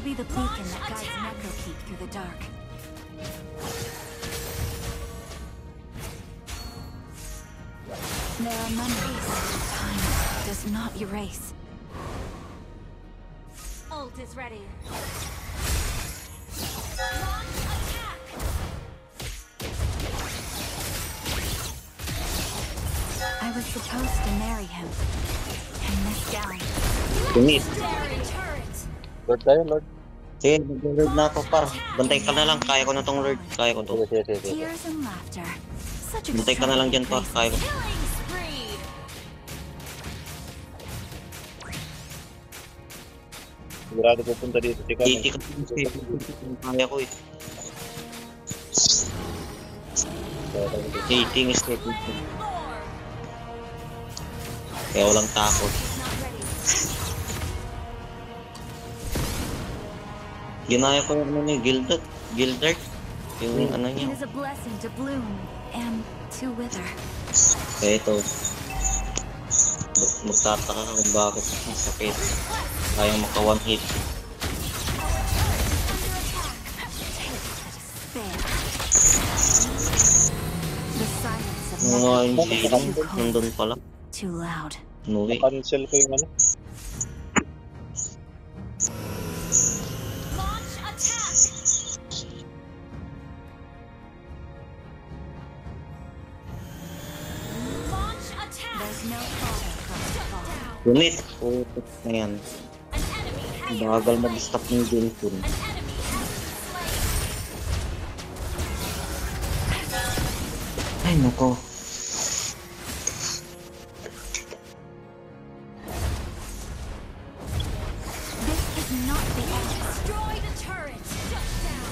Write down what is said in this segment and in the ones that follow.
be the beacon that guides Necrokeep through the dark. There are memories time does not erase. Ult is ready. Launch attack! I was supposed to marry him and miss down. Tumit. Legendary turret! Lord tayo, Lord. Sige, mag-lord na ako par. Bantay ka na lang, kaya ko na tong lord. Kaya ko to. Sige. Tears and laughter. Such Bantay ka na lang dyan par, kaya ko. Killing spree! Sigurado pupunta dito si Kami. Titi ka kaya ko eh. Dating is taking. Kaya walang takot. Ginaya ko yung ano niya, Gildart. Yung ano It niya. is a blessing to bloom and to wither. Kaya ito. Magtataka ka kung bakit ang sakit. Kayang maka one hit. The silence of Mga Necrokeep hindi is too nandun cold, pala. too loud. Nuwi. Cancel ko yung ano. Launch attack! Launch attack! There's no father from the fall. Gunit. Putot na yan. An enemy has Bagal mag-stop ng Jinsun. An enemy has been slain. Ay, nako. This is not the end. Destroy the turret. Shut down.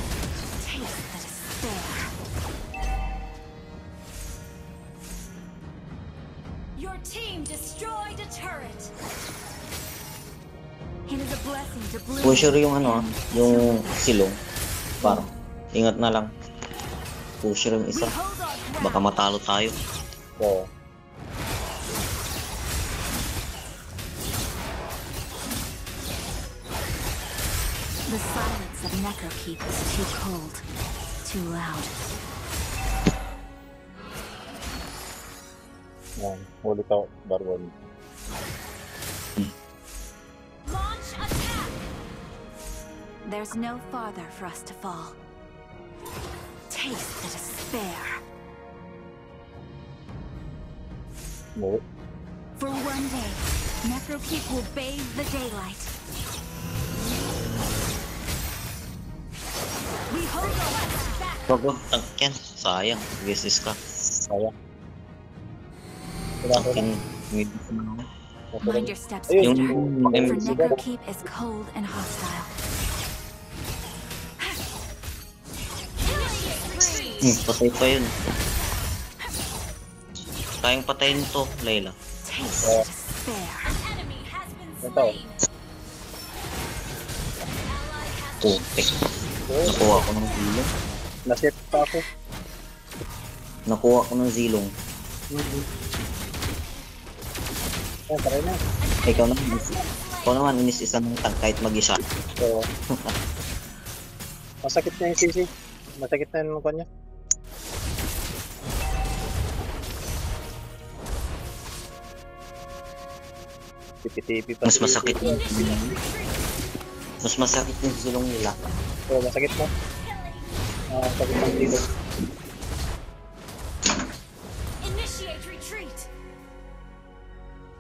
Taste the despair. Your team destroyed a turret. It is a blessing to bloom. Pusher yung ano ah, yung silong. Parang, ingat na lang. Pusher yung isa. We hold our ground. Baka matalo tayo. So, The silence of Necrokeep is too cold, too loud. yan. Huli ka, Barbon. Launch attack! There's no farther for us to fall. Taste the despair. No. For one day, Necrokeep will bathe the daylight. We hold our weapons back. Pagod, tank yan. Sayang, business ka. Kaya. Kaya ko Tankin, mid na Mind your steps, Ayun, mister. yung For MC ba? Necrokeep is cold and hostile. Patay pa yun. Kayang patayin to, Layla. Taste the despair. Ito. Putik. Nakuha ko ng zilong. Naset pa ako. Nakuha ko ng zilong. Oh, try na. Ikaw naman, inis-isa ng tank kahit mag-isa. So, masakit na yung CC. Masakit na yung mukha niya. Tipi-tipi pa. Mas masakit yung Mas masakit yung zilong nila. So, masakit na. Sakit ng dito. Initiate retreat.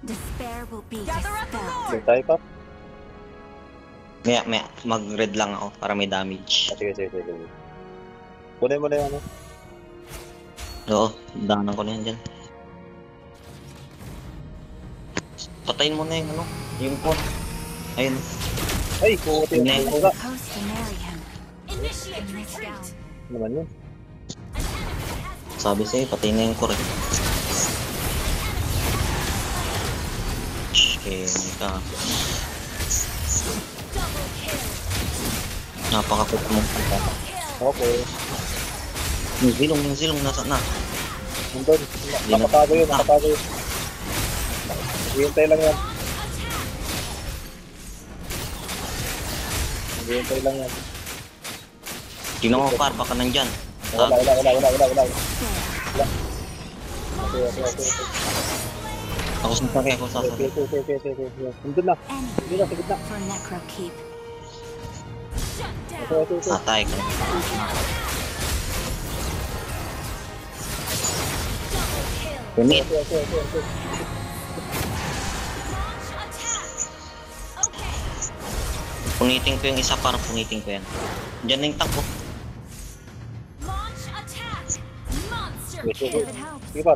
Despair will be dispelled. Doon tayo pa. Maya, mag-red lang ako para may damage. Sige. Kunin mo na yung ano. Oo, danan ko na yan dyan. Patayin mo na yung ano, yung phone. Ayun. Ay, kukutin Hindi. yung mukha. Supposed to marry him. Initiate retreat. Ano naman yun? Sabi sa'yo, patayin na yung core. Ka. Napakakot mo. Okay. Yung zilong, nasa na. Nandun. Nakatago yun. Hihintay lang yan. Hintay lang yan. Tingnan mo par, baka nandyan. Wala. There. Okay. Ako sasakay, ako sasakay. Okay. Nandun na. Hindi na, sa gitna. For Necro Keep. Shut down. Okay. Atay ka. Double kill. Punit. Okay. Launch attack. Okay. Punitin ko yung isa para punitin ko yan. Diyan na yung tank ko. Launch attack. Monster Okay. kill. If it helps. Sige pa.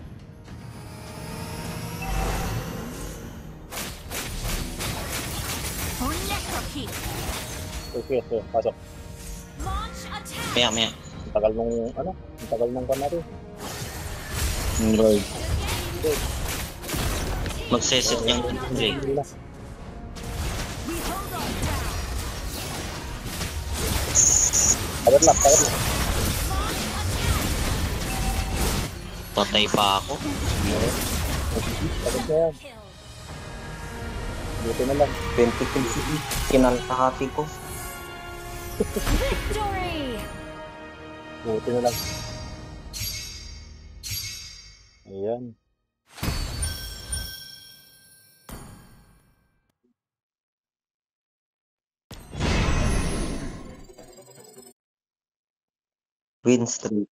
For Necro Keep. Okay. Pasok. Launch attack. Maya. Ang tagal nung pan natin. Lord. Magseset niyang Jay. Hindi na. We hold our ground. Tagal lang. Launch attack. Patay pa ako. Tagal na yan. Kill. Buti na lang. 20 kills. Kinalahati ko. Victory. Buti na lang. Ayan. Win streak.